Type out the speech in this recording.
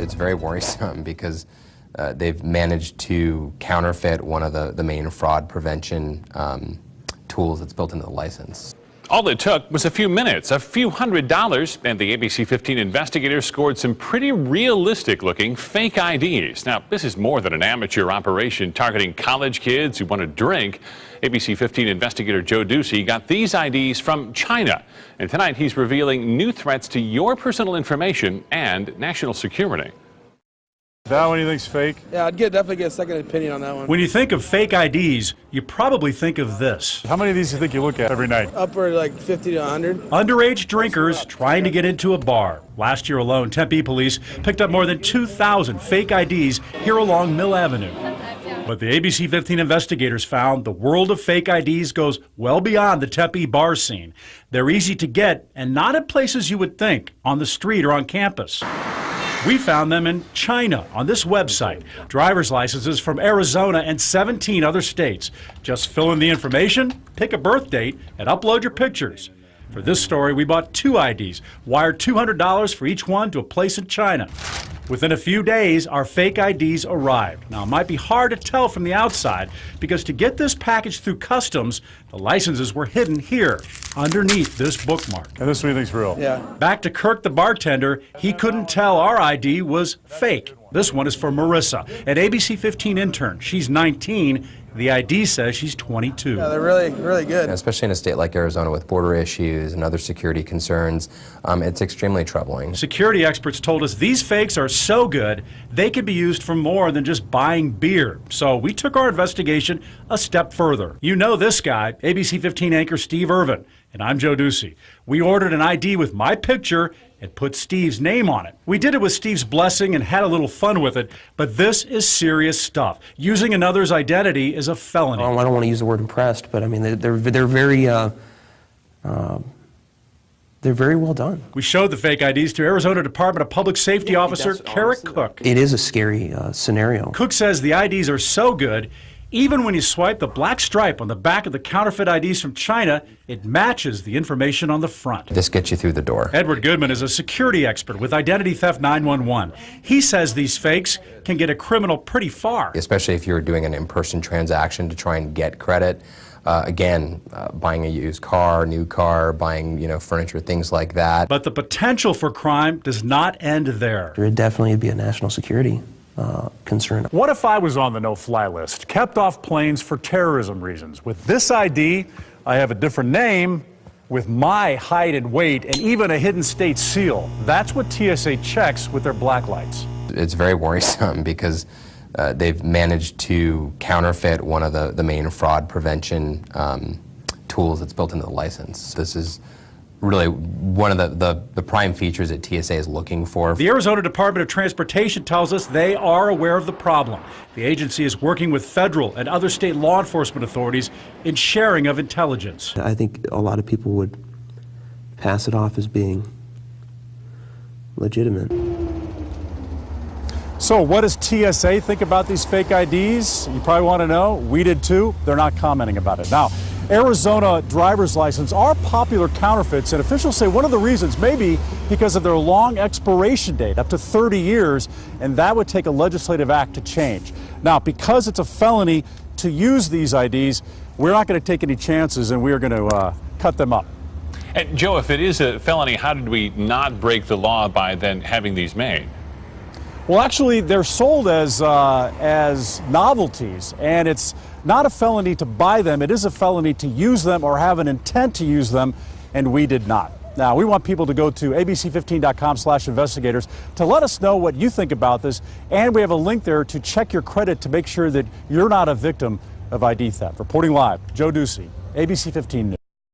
It's very worrisome because they've managed to counterfeit one of the main fraud prevention tools that's built into the license. All it took was a few minutes, a few $100s, and the ABC15 investigators scored some pretty realistic-looking fake IDs. Now, this is more than an amateur operation targeting college kids who want to drink. ABC15 investigator Joe Ducey got these IDs from China. And tonight he's revealing new threats to your personal information and national security. That one you think's fake? Yeah, I'd definitely get a second opinion on that one. When you think of fake IDs, you probably think of this. How many of these do you think you look at every night? Upward like 50 to 100. Underage drinkers trying to get into a bar. Last year alone, Tempe police picked up more than 2,000 fake IDs here along Mill Avenue. But the ABC15 investigators found the world of fake IDs goes well beyond the Tempe bar scene. They're easy to get and not at places you would think, on the street or on campus. We found them in China on this website. Driver's licenses from Arizona and 17 other states. Just fill in the information, pick a birth date, and upload your pictures. For this story, we bought 2 IDs, wired $200 for each one to a place in China. Within a few days, our fake IDs arrived. Now, it might be hard to tell from the outside because to get this package through customs, the licenses were hidden here, underneath this bookmark. And this one you think's real? Yeah. Back to Kirk, the bartender, he couldn't tell our ID was fake. This one is for Marissa, an ABC15 intern. She's 19. The ID says she's 22. Yeah, they're really, really good. Especially in a state like Arizona with border issues and other security concerns, it's extremely troubling. Security experts told us these fakes are so good, they could be used for more than just buying beer. So we took our investigation a step further. You know this guy, ABC15 anchor Steve Irvin, and I'm Joe Ducey. We ordered an ID with my picture and put Steve's name on it. We did it with Steve's blessing and had a little fun with it, but this is serious stuff. Using another's identity is a felony. I don't want to use the word impressed, but I mean, they're very well done. We showed the fake IDs to Arizona Department of Public Safety officer Carrick Cook. It is a scary scenario. Cook says the IDs are so good, even when you swipe the black stripe on the back of the counterfeit IDs from China, it matches the information on the front. This gets you through the door. Edward Goodman is a security expert with Identity Theft 911. He says these fakes can get a criminal pretty far. Especially if you're doing an in-person transaction to try and get credit. Buying a used car, new car, buying, furniture, things like that. But the potential for crime does not end there. There would definitely be a national security concern. What if I was on the no-fly list, kept off planes for terrorism reasons? With this ID, I have a different name with my height and weight and even a hidden state seal. That's what TSA checks with their black lights. It's very worrisome because they've managed to counterfeit one of the main fraud prevention tools that's built into the license. This is really one of the prime features that TSA is looking for. The Arizona Department of Transportation tells us they are aware of the problem. The agency is working with federal and other state law enforcement authorities in sharing of intelligence. I think a lot of people would pass it off as being legitimate. So what does TSA think about these fake IDs? You probably want to know. We did too. They're not commenting about it. Now, Arizona driver's license are popular counterfeits, and officials say one of the reasons may be because of their long expiration date, up to 30 years, and that would take a legislative act to change. Now, because it's a felony to use these IDs, we're not going to take any chances, and we are going to cut them up. And Joe, if it is a felony, how did we not break the law by then having these made? Well, actually, they're sold as novelties, and it's not a felony to buy them. It is a felony to use them or have an intent to use them, and we did not. Now, we want people to go to abc15.com/investigators to let us know what you think about this, and we have a link there to check your credit to make sure that you're not a victim of ID theft. Reporting live, Joe Ducey, ABC15 News.